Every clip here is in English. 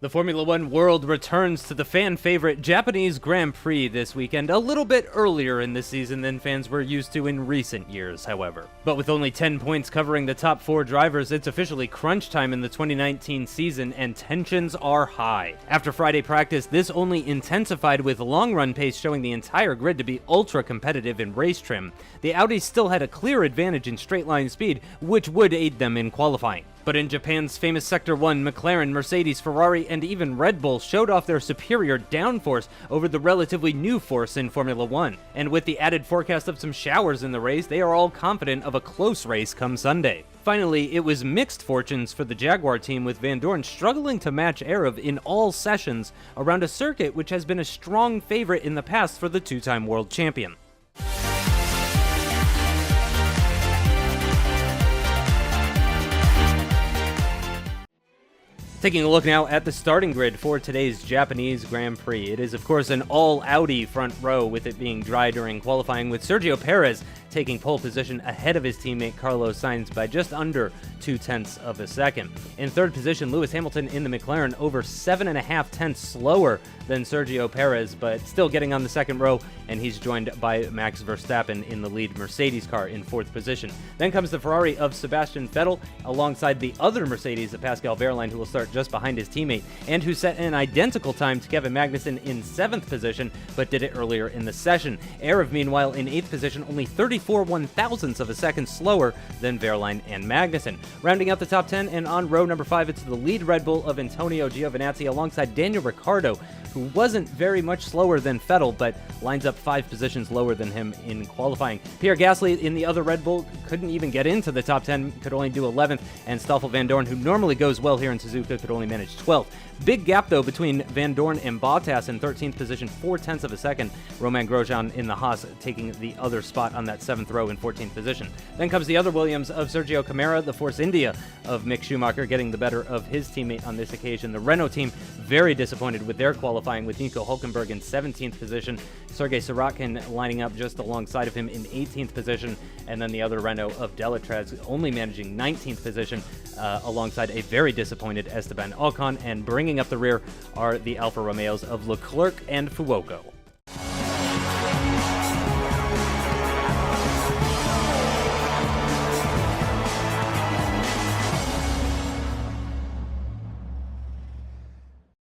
The Formula One world returns to the fan-favorite Japanese Grand Prix this weekend, a little bit earlier in the season than fans were used to in recent years, however. But with only 10 points covering the top 4 drivers, it's officially crunch time in the 2019 season, and tensions are high. After Friday practice, this only intensified with long-run pace showing the entire grid to be ultra-competitive in race trim. The Audi still had a clear advantage in straight-line speed, which would aid them in qualifying. But in Japan's famous Sector 1, McLaren, Mercedes, Ferrari, and even Red Bull showed off their superior downforce over the relatively new force in Formula 1. And with the added forecast of some showers in the race, they are all confident of a close race come Sunday. Finally, it was mixed fortunes for the Jaguar team, with Vandoorne struggling to match aarava in all sessions around a circuit which has been a strong favorite in the past for the two-time world champion. Taking a look now at the starting grid for today's Japanese Grand Prix. It is, of course, an all-Audi front row, with it being dry during qualifying, with Sergio Perez taking pole position ahead of his teammate Carlos Sainz by just under 0.2 of a second. In third position, Lewis Hamilton in the McLaren, over 7.5 tenths slower than Sergio Perez, but still getting on the second row, and he's joined by Max Verstappen in the lead Mercedes car in fourth position. Then comes the Ferrari of Sebastian Vettel, alongside the other Mercedes of Pascal Wehrlein, who will start just behind his teammate, and who set an identical time to Kevin Magnussen in 7th position, but did it earlier in the session. aarava, meanwhile, in 8th position, only 34 1/1000ths of a second slower than Wehrlein and Magnussen. Rounding out the top 10, and on row number 5, it's the lead Red Bull of Antonio Giovinazzi alongside Daniel Ricciardo, who wasn't very much slower than Vettel, but lines up 5 positions lower than him in qualifying. Pierre Gasly in the other Red Bull couldn't even get into the top 10, could only do 11th, and Stoffel Vandoorne, who normally goes well here in Suzuka, could only manage 12th. Big gap, though, between Vandoorne and Bottas in 13th position, 0.4 of a second. Romain Grosjean in the Haas taking the other spot on that 7th row in 14th position. Then comes the other Williams of Sergio Camara, the Force India of Mick Schumacher, getting the better of his teammate on this occasion. The Renault team very disappointed with their qualifying, with Nico Hülkenberg in 17th position, Sergei Sirotkin lining up just alongside of him in 18th position, and then the other Renault of Delatrez only managing 19th position alongside a very disappointed Esteban Ocon, and bringing up the rear are the Alfa Romeos of Leclerc and Fuoco.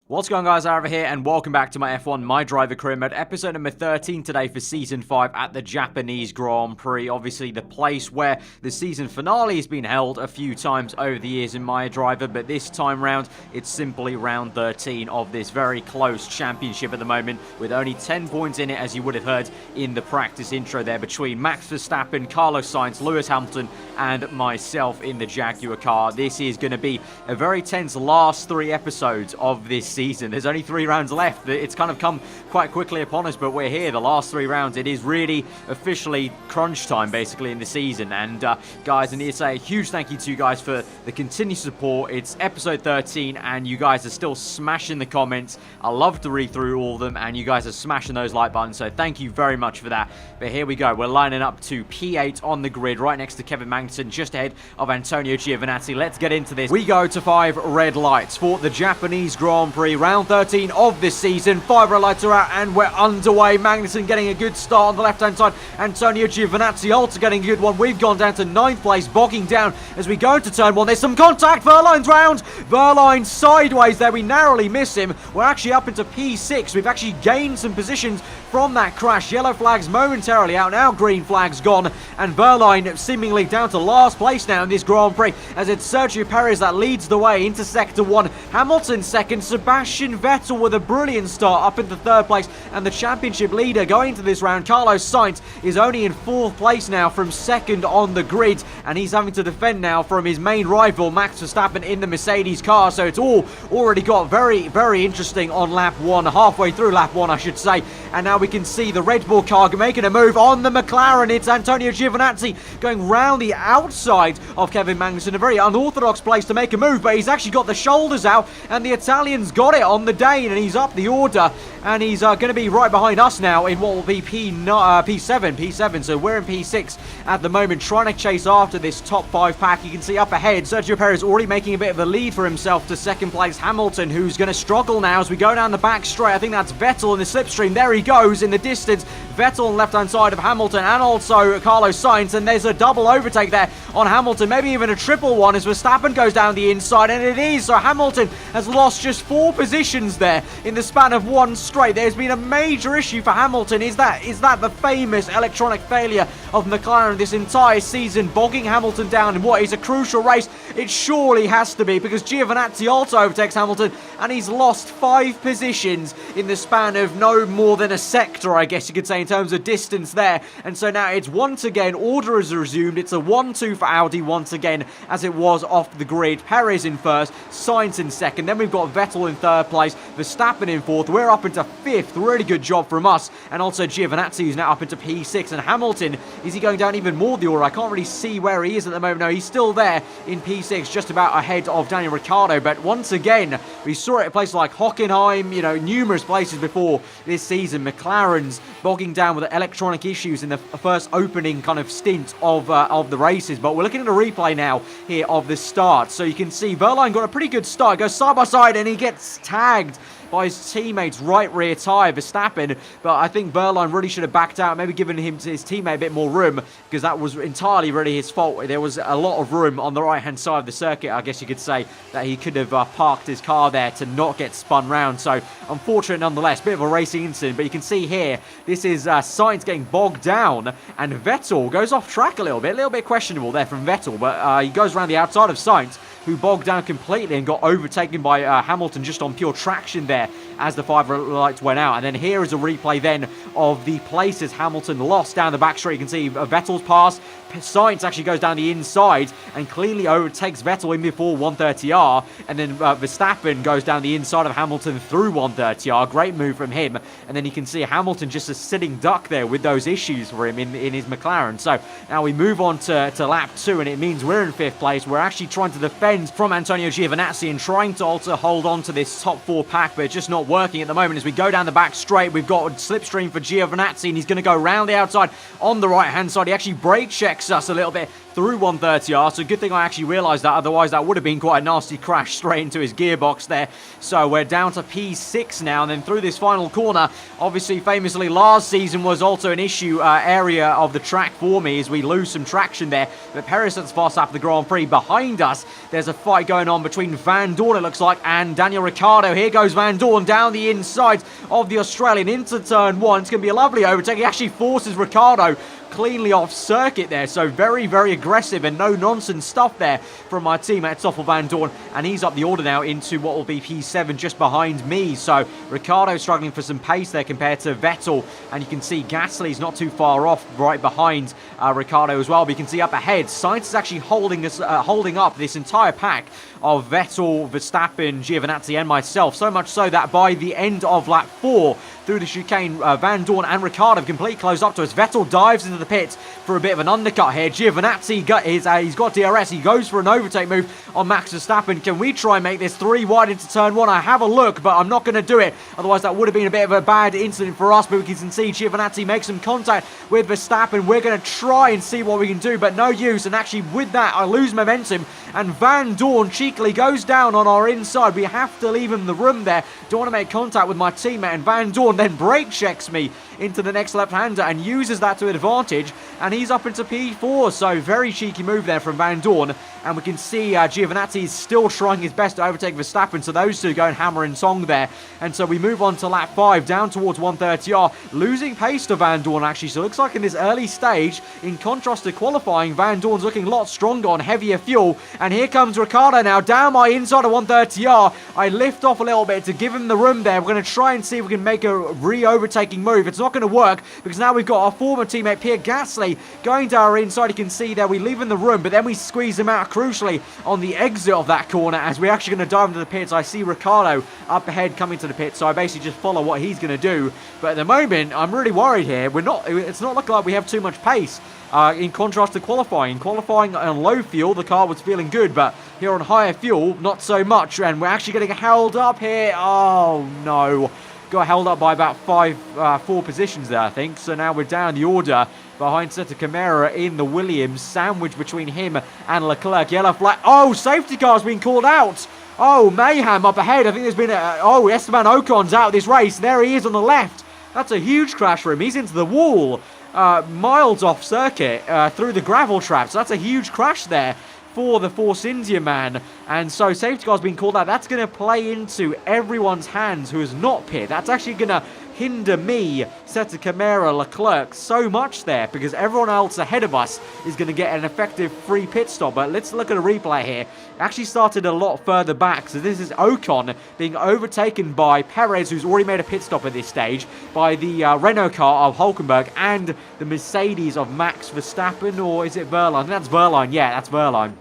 What's going on, guys? Aarava here, and welcome back to my F1 MyDriver career mode, episode number 13 today for Season 5 at the Japanese Grand Prix. Obviously, the place where the season finale has been held a few times over the years in MyDriver, but this time round, it's simply round 13 of this very close championship at the moment, with only 10 points in it, as you would have heard in the practice intro there, between Max Verstappen, Carlos Sainz, Lewis Hamilton, and myself in the Jaguar car. This is going to be a very tense last 3 episodes of this season. There's only 3 rounds left. It's kind of come quite quickly upon us, but we're here. The last 3 rounds, it is really officially crunch time, basically, in the season. And guys, I need to say a huge thank you to you guys for the continued support. It's episode 13, and you guys are still smashing the comments. I love to read through all of them, and you guys are smashing those like buttons, so thank you very much for that. But here we go. We're lining up to P8 on the grid, right next to Kevin Magnussen, just ahead of Antonio Giovinazzi. Let's get into this. We go to 5 red lights for the Japanese Grand Prix. Round 13 of this season. 5 red lights are out, and we're underway. Magnussen getting a good start on the left-hand side. Antonio Giovinazzi also getting a good one. We've gone down to 9th place, bogging down as we go into turn 1. There's some contact. Wehrlein's round. Wehrlein sideways there. We narrowly miss him. We're actually up into P6. We've actually gained some positions from that crash. Yellow flags momentarily out. Now green flags gone. And Wehrlein seemingly down to last place now in this Grand Prix, as it's Sergio Perez that leads the way into Sector 1. Hamilton second. Sebastian Vettel with a brilliant start up into 3rd place. And the championship leader going into this round, Carlos Sainz, is only in 4th place now from 2nd on the grid. And he's having to defend now from his main rival, Max Verstappen, in the Mercedes car. So it's all already got very, very interesting on lap 1. Halfway through lap 1, I should say. And now we can see the Red Bull car making a move on the McLaren. It's Antonio Giovinazzi going round the outside of Kevin Magnussen. A very unorthodox place to make a move, but he's actually got the shoulders out, and the Italian's got got it on the Dane, and he's up the order, and he's going to be right behind us now in what will be P7, so we're in P6 at the moment, trying to chase after this top 5 pack. You can see up ahead, Sergio Perez already making a bit of a lead for himself to second place Hamilton, who's going to struggle now as we go down the back straight. I think that's Vettel in the slipstream. There he goes in the distance. Vettel on the left-hand side of Hamilton, and also Carlos Sainz, and there's a double overtake there on Hamilton, maybe even a triple one as Verstappen goes down the inside, and it is. So Hamilton has lost just 4 positions there in the span of one straight. There's been a major issue for Hamilton. Is that the famous electronic failure of McLaren this entire season, bogging Hamilton down in what is a crucial race? It surely has to be, because Giovinazzi also overtakes Hamilton, and he's lost 5 positions in the span of no more than a sector, I guess you could say, in terms of distance there. And so now it's once again, order has resumed. It's a 1-2 for Audi once again, as it was off the grid. Perez in first, Sainz in second, then we've got Vettel in third place, Verstappen in fourth, we're up into 5th, really good job from us, and also Giovinazzi, who's now up into P6, and Hamilton, is he going down even more the order? I can't really see where he is at the moment. No, he's still there in P6, just about ahead of Daniel Ricciardo, but once again, we saw it at places like Hockenheim, numerous places before this season, McLaren's bogging down with electronic issues in the first opening kind of stint of the races. But we're looking at a replay now here of the start, so you can see Verline got a pretty good start, goes side by side, and he gets tagged by his teammate's right rear tyre, Verstappen, but I think Verline really should have backed out, maybe given his teammate a bit more room, because that was entirely really his fault. There was a lot of room on the right-hand side of the circuit, I guess you could say, that he could have parked his car there to not get spun round, so unfortunate nonetheless, bit of a racing incident, but you can see here, this is Sainz getting bogged down, and Vettel goes off track a little bit questionable there from Vettel, but he goes around the outside of Sainz, who bogged down completely and got overtaken by Hamilton just on pure traction there as the 5 lights went out. And then here is a replay then of the places Hamilton lost down the back straight. You can see Vettel's pass. Sainz actually goes down the inside and cleanly overtakes Vettel in before 130R, and then Verstappen goes down the inside of Hamilton through 130R. Great move from him, and then you can see Hamilton just a sitting duck there with those issues for him in his McLaren. So now we move on to lap 2, and it means we're in 5th place. We're actually trying to defend from Antonio Giovinazzi and trying to also hold on to this top 4 pack, but it's just not working at the moment. As we go down the back straight, we've got a slipstream for Giovinazzi, and he's going to go around the outside on the right-hand side. He actually brake checks us a little bit through 130R, so good thing I actually realised that, otherwise that would have been quite a nasty crash straight into his gearbox there. So we're down to P6 now, and then through this final corner, obviously famously last season was also an issue area of the track for me as we lose some traction there, but Perez sets fast up the Grand Prix. Behind us, there's a fight going on between Vandoorne, it looks like, and Daniel Ricciardo. Here goes Vandoorne down the inside of the Australian into turn 1. It's going to be a lovely overtake. He actually forces Ricciardo cleanly off circuit there, so very, very aggressive and no-nonsense stuff there from my teammate Stoffel Vandoorne, and he's up the order now into what will be P7 just behind me. So Ricciardo struggling for some pace there compared to Vettel, and you can see Gasly's not too far off right behind Ricciardo as well, but you can see up ahead Sainz is actually holding up this entire pack of Vettel, Verstappen, Giovinazzi and myself, so much so that by the end of lap 4 through the chicane, Vandoorne and Ricciardo have completely closed up to us. Vettel dives into the pits for a bit of an undercut here. Giovinazzi, he's got DRS. He goes for an overtake move on Max Verstappen. Can we try and make this 3 wide into turn 1? I have a look, but I'm not going to do it. Otherwise, that would have been a bit of a bad incident for us. But we can see Giovinazzi make some contact with Verstappen. We're going to try and see what we can do, but no use. And actually, with that, I lose momentum. And Vandoorne cheekily goes down on our inside. We have to leave him the room there. Don't want to make contact with my teammate. And Vandoorne then brake checks me into the next left-hander and uses that to advantage, and he's up into P4, so very cheeky move there from Vandoorne, and we can see Giovinazzi is still trying his best to overtake Verstappen, so those two going hammer and song there, and so we move on to lap 5, down towards 130R, losing pace to Vandoorne actually, so it looks like in this early stage, in contrast to qualifying, Vandoorne's looking a lot stronger on heavier fuel, and here comes Ricciardo now, down my inside of 130R, I lift off a little bit to give him the room there, we're going to try and see if we can make a re-overtaking move, it's not not going to work because now we've got our former teammate Pierre Gasly going to our inside. You can see there we leave in the room, but then we squeeze him out crucially on the exit of that corner as we're actually going to dive into the pits. I see Ricciardo up ahead coming to the pit, so I basically just follow what he's going to do. But at the moment, I'm really worried here. It's not looking like we have too much pace. In contrast to qualifying. Qualifying on low fuel, the car was feeling good, but here on higher fuel, not so much. And we're actually getting held up here. Oh, no. Got held up by about 4 positions there, I think. So now we're down the order behind Seta Camara in the Williams. Sandwich between him and Leclerc. Yellow flag. Oh, safety car's been called out. Oh, mayhem up ahead. I think there's been Esteban Ocon's out of this race. There he is on the left. That's a huge crash for him. He's into the wall. Miles off circuit through the gravel trap. So that's a huge crash there for the Force India man. And so safety car's been called out. That's going to play into everyone's hands who is not pit. That's actually going to hinder me, Seta Camara, Leclerc so much there because everyone else ahead of us is going to get an effective free pit stop. But let's look at a replay here. It actually started a lot further back. So this is Ocon being overtaken by Perez, who's already made a pit stop at this stage, by the Renault car of Hülkenberg and the Mercedes of Max Verstappen, or is it Verline? I think that's Verline. Yeah, that's Verline.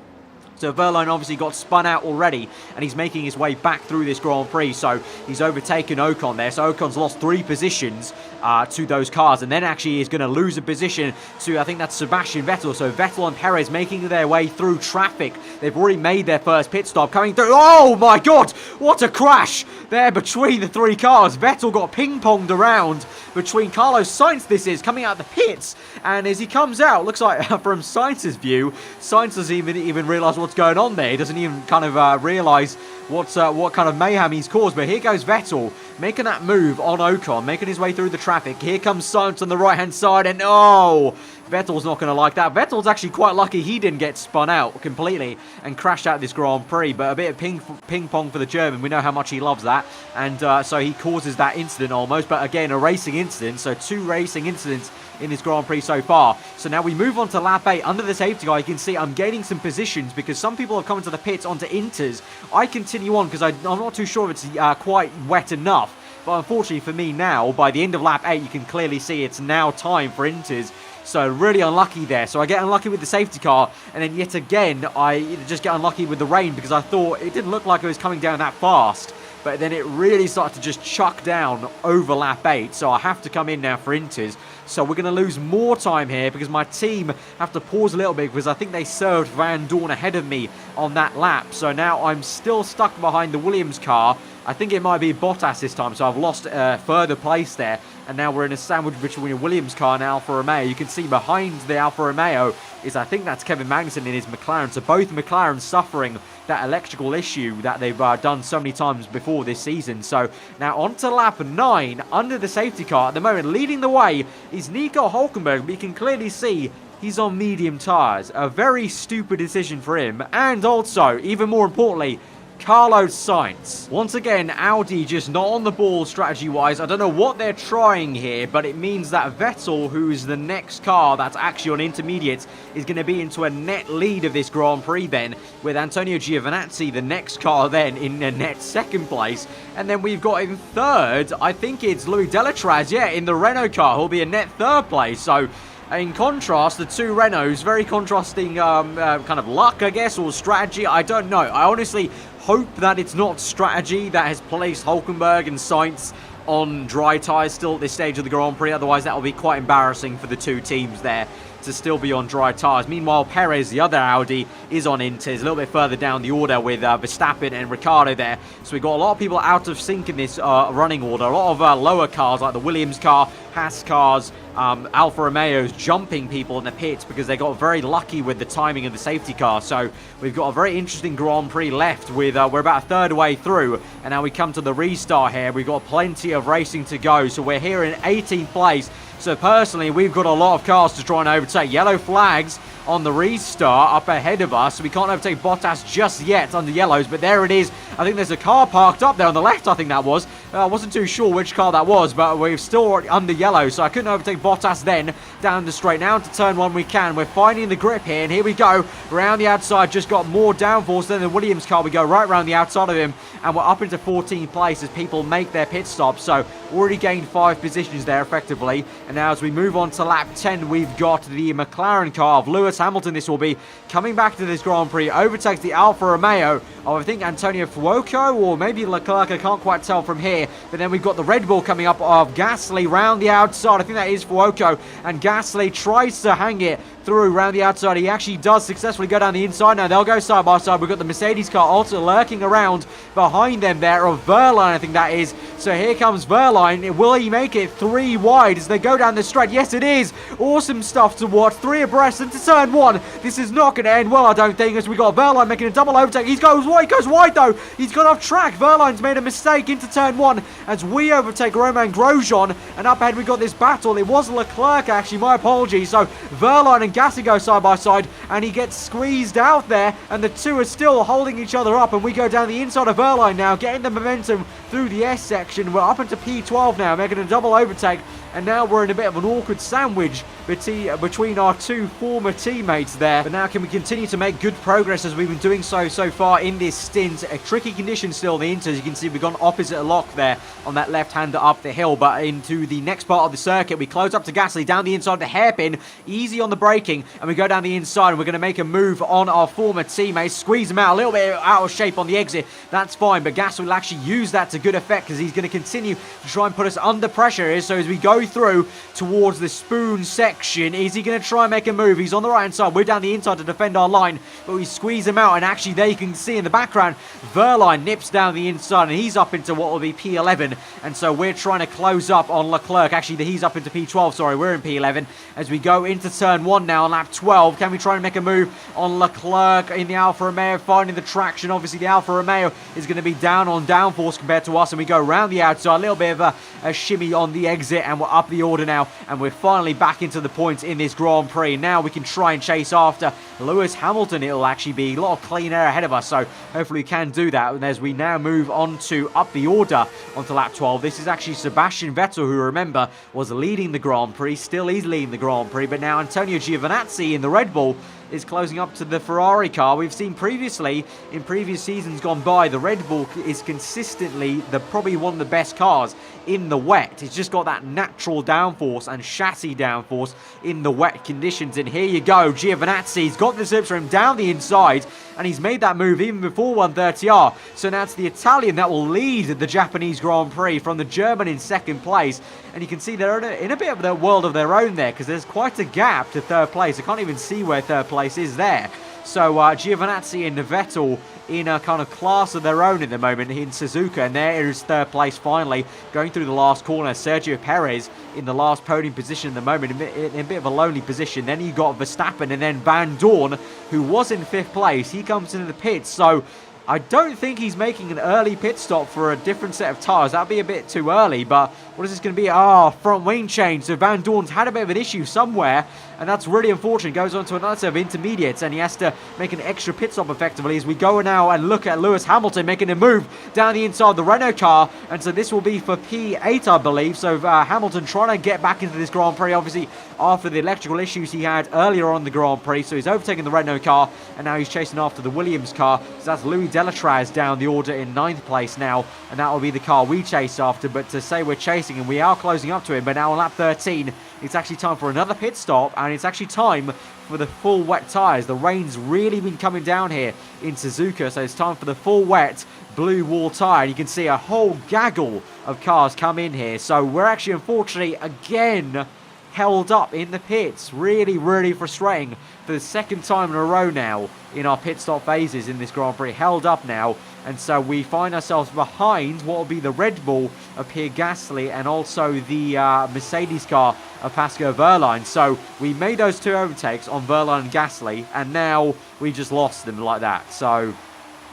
So Verline obviously got spun out already, and he's making his way back through this Grand Prix. So he's overtaken Ocon there. So Ocon's lost 3 positions to those cars, and then actually is going to lose a position to, I think that's Sebastian Vettel. So Vettel and Perez making their way through traffic. They've already made their first pit stop coming through. Oh my God, what a crash there between the 3 cars. Vettel got ping-ponged around between Carlos Sainz, this is, coming out of the pits. And as he comes out, looks like from Sainz's view, Sainz doesn't even realise what's going on there. He doesn't even kind of realise what kind of mayhem he's caused. But here goes Vettel making that move on Ocon, making his way through the traffic. Here comes Sainz on the right-hand side, and oh, Vettel's not going to like that. Vettel's actually quite lucky he didn't get spun out completely and crashed out this Grand Prix, but a bit of ping-pong for the German. We know how much he loves that, and so he causes that incident almost, but again, a racing incident, so 2 racing incidents in this Grand Prix so far. So now we move on to lap 8. Under the safety car, you can see I'm gaining some positions because some people have come into the pits onto Inters. I continue on because I'm not too sure if it's quite wet enough. But unfortunately for me now, by the end of lap 8, you can clearly see it's now time for Inters. So really unlucky there. So I get unlucky with the safety car, and then yet again, I just get unlucky with the rain because I thought it didn't look like it was coming down that fast. But then it really started to just chuck down over lap 8. So I have to come in now for Inters. So we're going to lose more time here because my team have to pause a little bit because I think they served Vandoorne ahead of me on that lap. So now I'm still stuck behind the Williams car. I think it might be Bottas this time, so I've lost further place there. And now we're in a sandwich between a Williams car and Alfa Romeo. You can see behind the Alfa Romeo is, I think that's Kevin Magnussen in his McLaren. So both McLarens suffering that electrical issue that they've done so many times before this season. So now on to lap 9 under the safety car. At the moment, leading the way is Nico Hülkenberg, but you can clearly see he's on medium tyres. A very stupid decision for him. And also, even more importantly, Carlos Sainz. Once again, Audi just not on the ball strategy-wise. I don't know what they're trying here, but it means that Vettel, who's the next car that's actually on intermediates, is going to be into a net lead of this Grand Prix then, with Antonio Giovinazzi, the next car then, in a net second place. And then we've got in third, I think it's Louis Delatraz, yeah, in the Renault car, who'll be in net third place. So in contrast, the 2 Renaults, very contrasting kind of luck, I guess, or strategy. I don't know. I honestly hope that it's not strategy that has placed Hülkenberg and Sainz on dry tyres still at this stage of the Grand Prix. Otherwise, that will be quite embarrassing for the 2 teams there to still be on dry tyres. Meanwhile, Perez, the other Audi, is on Inters, a little bit further down the order with Verstappen and Ricciardo there. So we've got a lot of people out of sync in this running order. A lot of lower cars like the Williams car, Haas cars, Alfa Romeo's jumping people in the pits because they got very lucky with the timing of the safety car. So we've got a very interesting Grand Prix left with, we're about a third way through, and now we come to the restart here. We've got plenty of racing to go. So we're here in 18th place. So personally, we've got a lot of cars to try and overtake. Yellow flags on the restart up ahead of us. We can't overtake Bottas just yet under yellows, but there it is. I think there's a car parked up there on the left, I think that was. I wasn't too sure which car that was, but we're still under yellow, so I couldn't overtake Bottas then. Down the straight, now into turn 1 we can. We're finding the grip here, and here we go. Around the outside, just got more downforce than the Williams car. We go right around the outside of him, and we're up into 14th place as people make their pit stop. So already gained 5 positions there effectively. And now as we move on to lap 10, we've got the McLaren car of Lewis Hamilton. This will be coming back to this Grand Prix, overtakes the Alfa Romeo of, I think, Antonio Fuoco, or maybe Leclerc, I can't quite tell from here. But then we've got the Red Bull coming up of Gasly round the outside. I think that is Fuoco, and Gasly tries to hang it through around the outside. He actually does successfully go down the inside. Now they'll go side by side. We've got the Mercedes car also lurking around behind them there, of Verline, I think that is. So here comes Verline. Will he make it 3 wide as they go down the straight? Yes, it is. Awesome stuff to watch. 3 abreast into turn 1. This is not going to end well, I don't think, as we got Verline making a double overtake. He goes wide though. He's gone off track. Verline's made a mistake into turn 1 as we overtake Romain Grosjean. And up ahead we got this battle. It was Leclerc actually, my apologies. So Verline and Gasly go side by side, and he gets squeezed out there, and the two are still holding each other up, and we go down the inside of Verline now, getting the momentum through the S section. We're up into P12 now, making a double overtake, and now we're in a bit of an awkward sandwich between our 2 former teammates there. But now can we continue to make good progress as we've been doing so far in this stint? A tricky condition still, the Inter, as you can see, we've gone opposite lock there on that left-hander up the hill, but into the next part of the circuit, we close up to Gasly down the inside of the hairpin, easy on the braking, and we go down the inside, and we're going to make a move on our former teammates, squeeze him out, a little bit out of shape on the exit, that's fine, but Gasly will actually use that to good effect because he's going to continue to try and put us under pressure here. So as we go through towards the spoon section, is he going to try and make a move? He's on the right hand side, we're down the inside to defend our line, but we squeeze him out, and actually there you can see in the background Verline nips down the inside, and he's up into what will be P11, and so we're trying to close up on Leclerc. Actually he's up into P12, sorry, we're in P11 as we go into turn 1 now on lap 12. Can we try and make a move on Leclerc in the Alfa Romeo, finding the traction? Obviously the Alfa Romeo is going to be down on downforce compared to us, and we go around the outside, a little bit of a shimmy on the exit, and we're up the order now, and we're finally back into the points in this Grand Prix. Now we can try and chase after Lewis Hamilton. It'll actually be a lot of clean air ahead of us, so hopefully we can do that. And as we now move on to up the order onto lap 12, this is actually Sebastian Vettel, who, remember, was leading the Grand Prix, still is leading the Grand Prix, but now Antonio Giovinazzi in the Red Bull is closing up to the Ferrari car. We've seen previously, in previous seasons gone by, the Red Bull is consistently probably one of the best cars in the wet. It's just got that natural downforce and chassis downforce in the wet conditions. And here you go, Giovinazzi's got the zips for him down the inside, and he's made that move even before 130R. So now it's the Italian that will lead the Japanese Grand Prix from the German in second place. And you can see they're in a bit of a world of their own there, because there's quite a gap to third place. I can't even see where third place is there. So Giovinazzi and Vettel in a kind of class of their own at the moment in Suzuka, and there is third place finally going through the last corner. Sergio Perez in the last podium position at the moment, in a bit of a lonely position. Then you got Verstappen, and then Vandoorne, who was in 5th place. He comes into the pits, so I don't think he's making an early pit stop for a different set of tyres. That'd be a bit too early, but what is this going to be? Front wing change. So Vandoorne's had a bit of an issue somewhere, and that's really unfortunate. Goes on to another set of intermediates, and he has to make an extra pit stop effectively as we go now and look at Lewis Hamilton making a move down the inside of the Renault car, and so this will be for P8, I believe. So Hamilton trying to get back into this Grand Prix, obviously after the electrical issues he had earlier on the Grand Prix. So he's overtaking the Renault car, and now he's chasing after the Williams car. So that's Louis Delatraz down the order in 9th place now, and that will be the car we chase after. But to say we're chasing, and we are closing up to him, but now on lap 13, it's actually time for another pit stop, and it's actually time for the full wet tyres. The rain's really been coming down here in Suzuka, so it's time for the full wet blue wall tyre. And you can see a whole gaggle of cars come in here, so we're actually unfortunately again held up in the pits. Really, really frustrating for the second time in a row now in our pit stop phases in this Grand Prix. Held up now, and so we find ourselves behind what will be the Red Bull of Pierre Gasly and also the Mercedes car of Pascal Wehrlein. So we made those 2 overtakes on Wehrlein and Gasly, and now we just lost them like that. So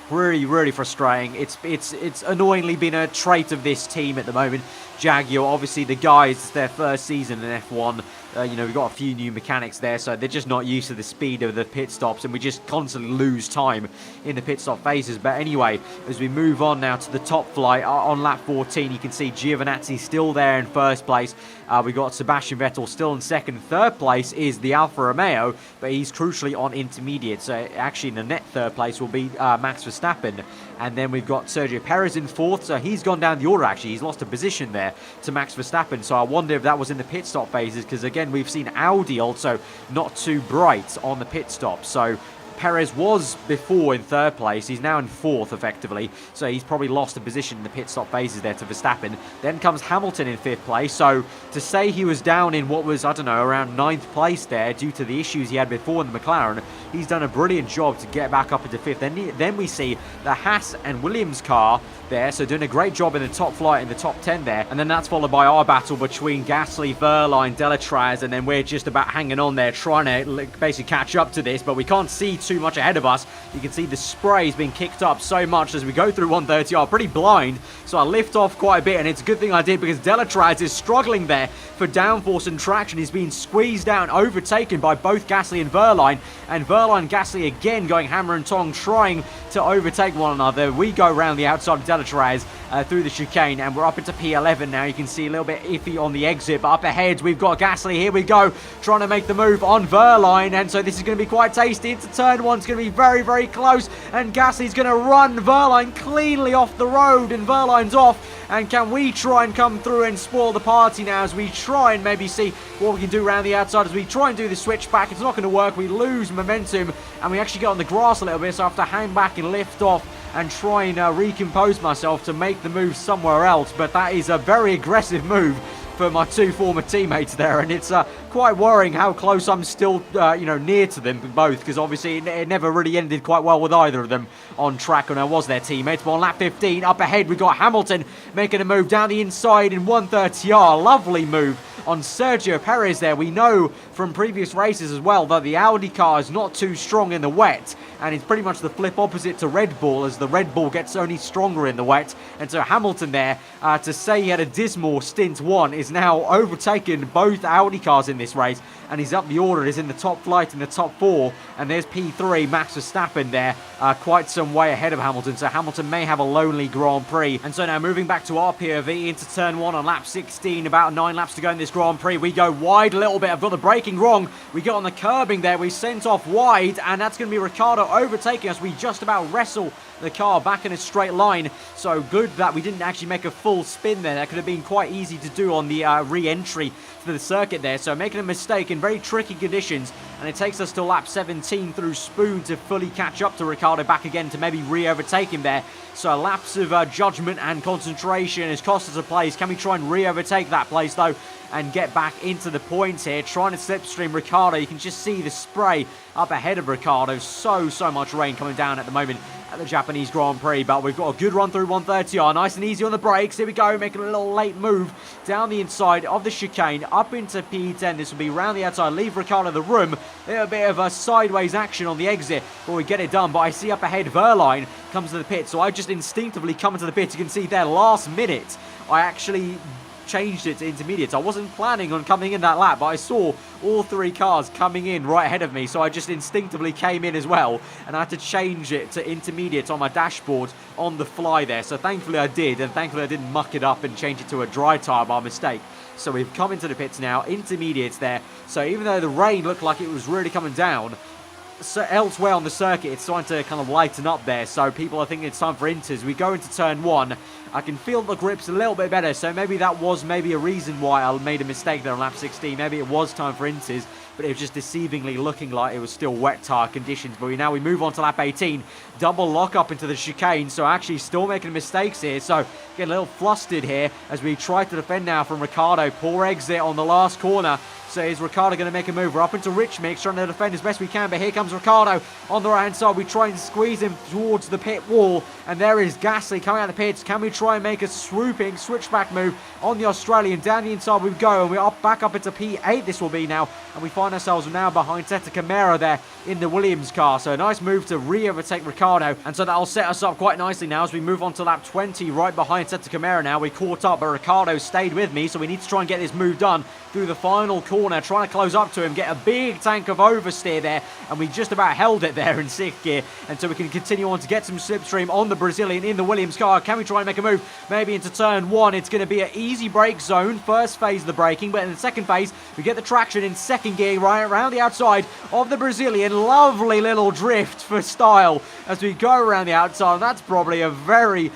really frustrating. It's annoyingly been a trait of this team at the moment. Jaguar, obviously the guys, it's their first season in F1. We've got a few new mechanics there, so they're just not used to the speed of the pit stops, and we just constantly lose time in the pit stop phases. But anyway, as we move on now to the top flight, on lap 14, you can see Giovinazzi still there in first place. We got Sebastian Vettel still in second. Third place is the Alfa Romeo, but he's crucially on intermediate. So actually in the net third place will be Max Verstappen. And then we've got Sergio Perez in fourth, so he's gone down the order actually. He's lost a position there to Max Verstappen. So I wonder if that was in the pit stop phases, because again, we've seen Audi also not too bright on the pit stop. So Perez was before in third place. He's now in fourth, effectively. So he's probably lost a position in the pit stop phases there to Verstappen. Then comes Hamilton in fifth place. So to say he was down in what was, I don't know, around ninth place there due to the issues he had before in the McLaren, he's done a brilliant job to get back up into fifth. Then we see the Haas and Williams car there, so doing a great job in the top flight in the top 10 there. And then that's followed by our battle between Gasly, Verline, Delatraz, and then we're just about hanging on there trying to basically catch up to this, but we can't see too much ahead of us. You can see the spray's being kicked up so much as we go through 130R, pretty blind, so I lift off quite a bit, and it's a good thing I did, because Delatraz is struggling there for downforce and traction. He's being squeezed out and overtaken by both Gasly and Verline and Gasly again going hammer and tong, trying to overtake one another. We go around the outside of Delatraz through the chicane, and we're up into P11 now. You can see a little bit iffy on the exit, but up ahead we've got Gasly. Here we go, trying to make the move on Verline, and so this is going to be quite tasty. Into turn one, it's going to be very close, and Gasly's going to run Verline cleanly off the road, and Verline's off. And can we try and come through and spoil the party now, as we try and maybe see what we can do around the outside, as we try and do the switch back? It's not going to work. We lose momentum, and we actually get on the grass a little bit, so I have to hang back and lift off and try and recompose myself to make the move somewhere else. But that is a very aggressive move for my two former teammates there, and it's quite worrying how close I'm still near to them both, because obviously it never really ended quite well with either of them on track when I was their teammates. But on lap 15 up ahead, we've got Hamilton making a move down the inside in 130R. Lovely move on Sergio Perez there. We know from previous races as well that the Audi car is not too strong in the wet, and it's pretty much the flip opposite to Red Bull, as the Red Bull gets only stronger in the wet. And so Hamilton there, to say he had a dismal stint one, is now overtaken both Audi cars in this race, and he's up the order. He's in the top flight in the top four, and there's P3, Max Verstappen there, quite some way ahead of Hamilton, so Hamilton may have a lonely Grand Prix. And so now moving back to our POV into turn one on lap 16, about 9 laps to go in this Grand Prix. We go wide a little bit. I've got the braking wrong. We get on the curbing there. We sent off wide, and that's going to be Ricciardo overtaking us. We just about wrestle the car back in a straight line, so good that we didn't actually make a full spin there. That could have been quite easy to do on the re-entry to the circuit there, so making a mistake in very tricky conditions, and it takes us to lap 17 through Spoon to fully catch up to Ricciardo back again to maybe re-overtake him there. So a lapse of judgment and concentration has cost us a place. Can we try and re-overtake that place though and get back into the points here? Trying to slipstream Ricciardo. You can just see the spray up ahead of Ricciardo. So much rain coming down at the moment at the Japanese Grand Prix, but we've got a good run through 130R, nice and easy on the brakes. Here we go, making a little late move down the inside of the chicane up into P10. This will be round the outside, leave Ricciardo the room. A little bit of a sideways action on the exit before we get it done, but I see up ahead Verline comes to the pit, so I just instinctively come into the pit. You can see there, last minute I actually changed it to intermediates. I wasn't planning on coming in that lap, but I saw all three cars coming in right ahead of me, so I just instinctively came in as well, and I had to change it to intermediates on my dashboard on the fly there. So thankfully I did, and thankfully I didn't muck it up and change it to a dry tyre by mistake. So we've come into the pits now, intermediates there. So even though the rain looked like it was really coming down, so elsewhere on the circuit it's starting to kind of lighten up there, so people are thinking it's time for inters. We go into turn one. I can feel the grips a little bit better, so maybe that was maybe a reason why I made a mistake there on lap 16. Maybe it was time for inters, but it was just deceivingly looking like it was still wet tyre conditions. But now we move on to lap 18, double lock up into the chicane, so actually still making mistakes here, so get a little flustered here as we try to defend now from Ricciardo. Poor exit on the last corner So is Ricciardo going to make a move? We're up into Rich Mix, trying to defend as best we can, but here comes Ricciardo on the right-hand side. We try and squeeze him towards the pit wall, and there is Gasly coming out of the pits. Can we try and make a swooping switchback move on the Australian? Down the inside we go, and we're back up into P8 this will be now, and we find ourselves now behind Teta Camara there in the Williams car. So a nice move to re-overtake Ricciardo, and so that'll set us up quite nicely now as we move on to lap 20, right behind Teta Camara now. We caught up, but Ricciardo stayed with me, so we need to try and get this move done through the final corner, trying to close up to him, get a big tank of oversteer there, and we just about held it there in 6th gear, and so we can continue on to get some slipstream on the Brazilian in the Williams car. Can we try and make a move maybe into turn 1? It's going to be an easy brake zone, first phase of the braking, but in the second phase we get the traction in 2nd gear right around the outside of the Brazilian. Lovely little drift for style as we go around the outside. That's probably a very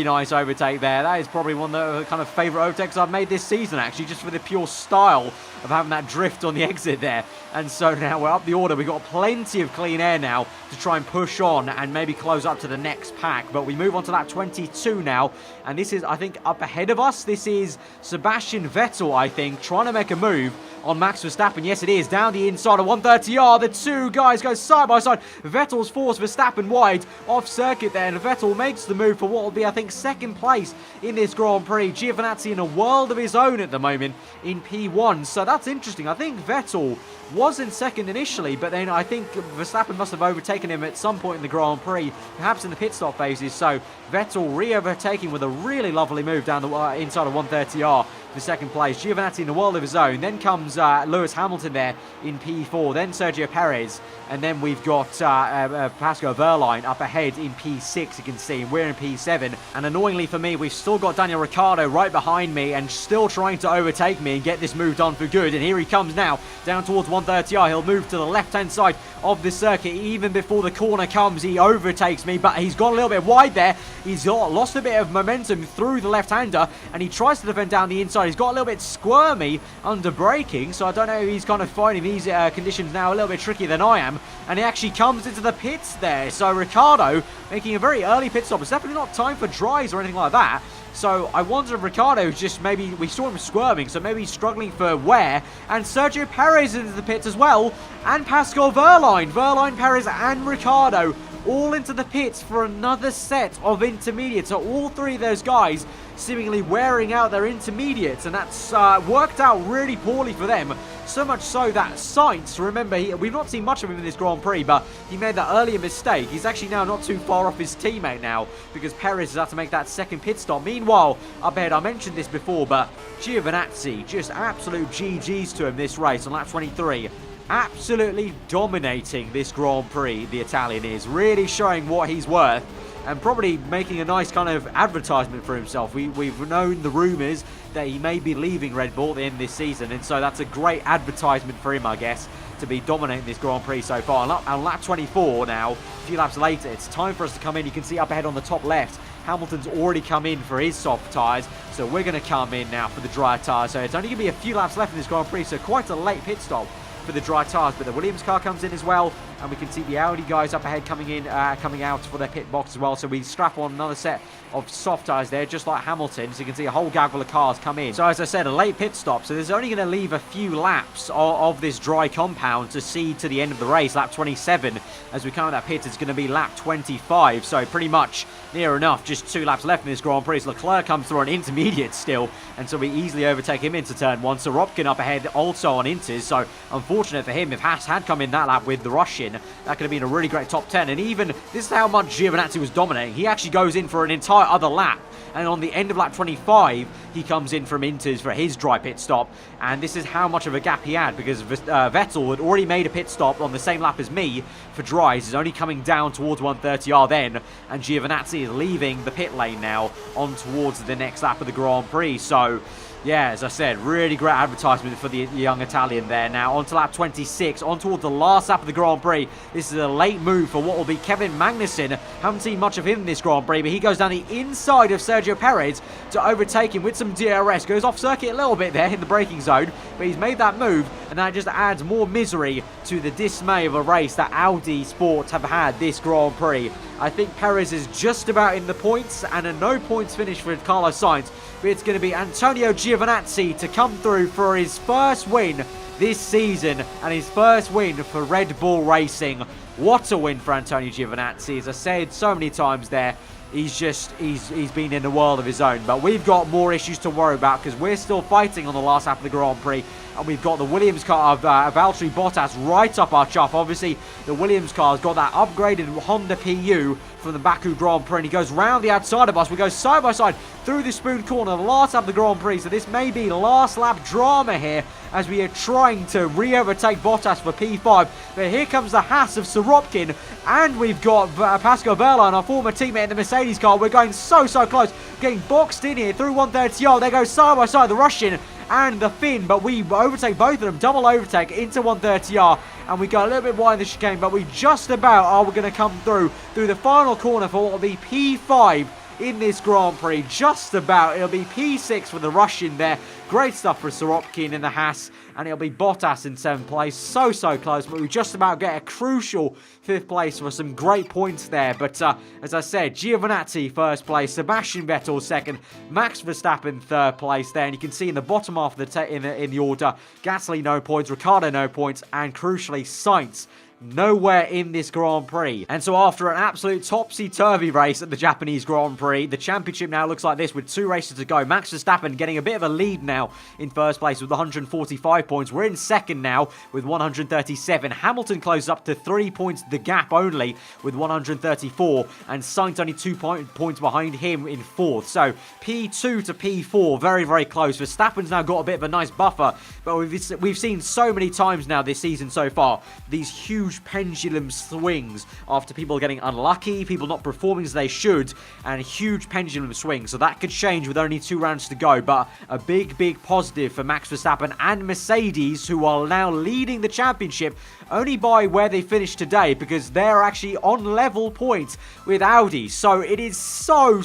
nice overtake there. That is probably one of the kind of favourite overtakes I've made this season, actually, just for the pure style of having that drift on the exit there. And so now we're up the order. We've got plenty of clean air now to try and push on and maybe close up to the next pack. But we move on to lap 22 now, and this is, I think, up ahead of us. This is Sebastian Vettel, I think, trying to make a move on Max Verstappen. Yes, it is. Down the inside of 130R. The two guys go side by side. Vettel's forced Verstappen wide off circuit there, and Vettel makes the move for what will be, I think, 2nd place in this Grand Prix. Giovinazzi in a world of his own at the moment in P1. So that's interesting. I think Vettel was in 2nd initially, but then I think Verstappen must have overtaken him at some point in the Grand Prix, perhaps in the pit stop phases. So Vettel re-overtaking with a really lovely move down the inside of 130R for 2nd place. Giovinazzi in the world of his own. Then comes Lewis Hamilton there in P4. Then Sergio Perez. And then we've got Pascal Wehrlein up ahead in P6, you can see. And we're in P7. And annoyingly for me, we've still got Daniel Ricciardo right behind me and still trying to overtake me and get this move done for good. And here he comes now, down towards 130R. He'll move to the left-hand side of the circuit. Even before the corner comes, he overtakes me, but he's gone a little bit wide there. He's lost a bit of momentum through the left-hander, and he tries to defend down the inside. He's got a little bit squirmy under braking, so I don't know if he's kind of finding these conditions now a little bit trickier than I am. And he actually comes into the pits there. So Ricciardo making a very early pit stop. It's definitely not time for dries or anything like that. So I wonder if Ricciardo just maybe, we saw him squirming, so maybe he's struggling for wear. And Sergio Perez into the pits as well. And Pascal Wehrlein. Wehrlein, Perez and Ricciardo all into the pits for another set of intermediates. So all three of those guys seemingly wearing out their intermediates, and that's worked out really poorly for them. So much so that Sainz, remember, we've not seen much of him in this Grand Prix, but he made that earlier mistake. He's actually now not too far off his teammate now, because Perez has had to make that 2nd pit stop. Meanwhile, up ahead, I mentioned this before, but Giovinazzi, just absolute GG's to him this race on lap 23. Absolutely dominating this Grand Prix, the Italian is. Really showing what he's worth, and probably making a nice kind of advertisement for himself. We've known the rumours that he may be leaving Red Bull at the end of this season, and so that's a great advertisement for him, I guess, to be dominating this Grand Prix so far. On lap 24 now, a few laps later, it's time for us to come in. You can see up ahead on the top left, Hamilton's already come in for his soft tyres, so we're going to come in now for the dry tyres. So it's only going to be a few laps left in this Grand Prix, so quite a late pit stop for the dry tyres, but the Williams car comes in as well, and we can see the Audi guys up ahead coming out for their pit box as well. So we strap on another set of soft tyres there, just like Hamilton, so you can see a whole gaggle of cars come in. So as I said, a late pit stop, so there's only going to leave a few laps of this dry compound to see to the end of the race. Lap 27, as we come out of that pit, it's going to be lap 25, so pretty much near enough, just 2 laps left in this Grand Prix. So Leclerc comes through on intermediate still, and so we easily overtake him into turn 1. So Sorokin up ahead also on inters, so unfortunate for him, if Haas had come in that lap with the Russian, that could have been a really great top 10. And even, this is how much Giovinazzi was dominating, he actually goes in for an entire other lap, and on the end of lap 25 he comes in from inters for his dry pit stop. And this is how much of a gap he had, because Vettel had already made a pit stop on the same lap as me for dries. He's only coming down towards 130R then, and Giovinazzi is leaving the pit lane now on towards the next lap of the Grand Prix. So yeah, as I said, really great advertisement for the young Italian there. Now, on to lap 26, on towards the last lap of the Grand Prix. This is a late move for what will be Kevin Magnussen. Haven't seen much of him in this Grand Prix, but he goes down the inside of Sergio Perez to overtake him with some DRS. Goes off circuit a little bit there in the braking zone, but he's made that move, and that just adds more misery to the dismay of a race that Audi Sport have had this Grand Prix. I think Perez is just about in the points, and a no points finish for Carlos Sainz, but it's going to be Antonio Giovinazzi Giovinazzi to come through for his first win this season and his first win for Red Bull Racing. What a win for Antonio Giovinazzi. As I said so many times there, he's been in a world of his own. But we've got more issues to worry about because we're still fighting on the last lap of the Grand Prix. And we've got the Williams car of Valtteri Bottas right up our chuff. Obviously, the Williams car has got that upgraded Honda PU from the Baku Grand Prix. And he goes round the outside of us. We go side by side through the spoon corner, the last lap of the Grand Prix. So this may be last lap drama here as we are trying to re-overtake Bottas for P5. But here comes the Haas of Sorokin. And we've got Pascal Wehrlein, our former teammate in the Mercedes car. We're going so close. Getting boxed in here through 130R. They go side by side, the Russian and the Finn, but we overtake both of them, double overtake into 130R, and we go a little bit wide in the chicane, but we just about are going to come through the final corner for what will be P5 in this Grand Prix. Just about. It'll be P6 for the Russian there. Great stuff for Sorokin in the Haas, and it'll be Bottas in 7th place. So close, but we just about get a crucial 5th place for some great points there. But as I said, Giovinazzi 1st place, Sebastian Vettel 2nd, Max Verstappen 3rd place there. And you can see in the bottom half of in the order, Gasly no points, Ricciardo no points, and crucially Sainz nowhere in this Grand Prix. And so after an absolute topsy-turvy race at the Japanese Grand Prix, the championship now looks like this with 2 races to go. Max Verstappen getting a bit of a lead now in 1st place with 145 points. We're in 2nd now with 137. Hamilton closes up to 3 points the gap only with 134, and Sainz only 2 points behind him in 4th. So P2 to P4, very close. Verstappen's now got a bit of a nice buffer, but we've seen so many times now this season so far these huge pendulum swings after people getting unlucky, people not performing as they should, and huge pendulum swings. So that could change with only 2 rounds to go, but a big positive for Max Verstappen and Mercedes, who are now leading the championship only by where they finished today, because they're actually on level points with Audi. So it is so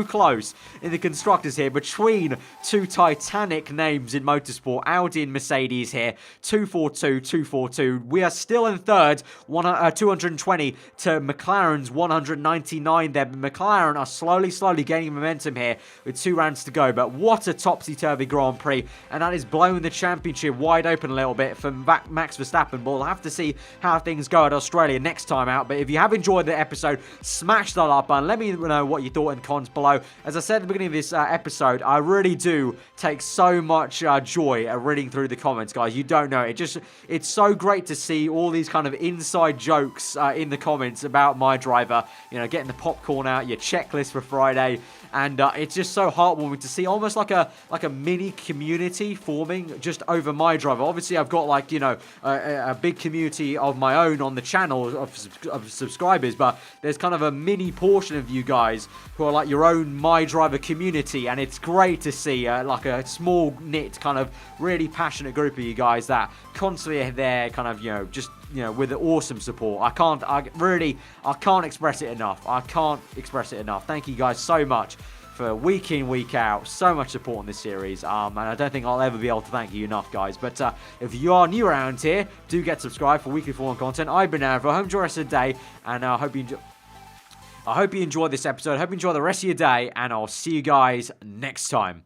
close in the constructors here between 2 titanic names in motorsport, Audi and Mercedes here. 242. We are still in 3rd, 220 to McLaren's 199 there. McLaren are slowly gaining momentum here with 2 rounds to go. But what a topsy-turvy Grand Prix, and that is blowing the championship wide open a little bit for Max Verstappen. But we'll have to see how things go at Australia next time out. But if you have enjoyed the episode, smash that like button. Let me know what you thought in the comments below. As I said at the beginning of this episode, I really do take so much joy at reading through the comments, guys. You don't know. It's so great to see all these kind of inside jokes in the comments about MyDriver. You know, getting the popcorn out, your checklist for Friday. And it's just so heartwarming to see, almost like a mini community forming just over MyDriver. Obviously, I've got like, you know, a big community of my own on the channel of subscribers, but there's kind of a mini portion of you guys who are like your own MyDriver community, and it's great to see like a small knit kind of really passionate group of you guys that constantly are there, kind of, you know, just, you know, with the awesome support. I can't express it enough. Thank you guys so much for week in, week out. So much support on this series. And I don't think I'll ever be able to thank you enough, guys. But if you are new around here, do get subscribed for weekly F1 content. I've been aarava. I hope you enjoy the rest of the day, and I hope you enjoyed this episode. I hope you enjoy the rest of your day, and I'll see you guys next time.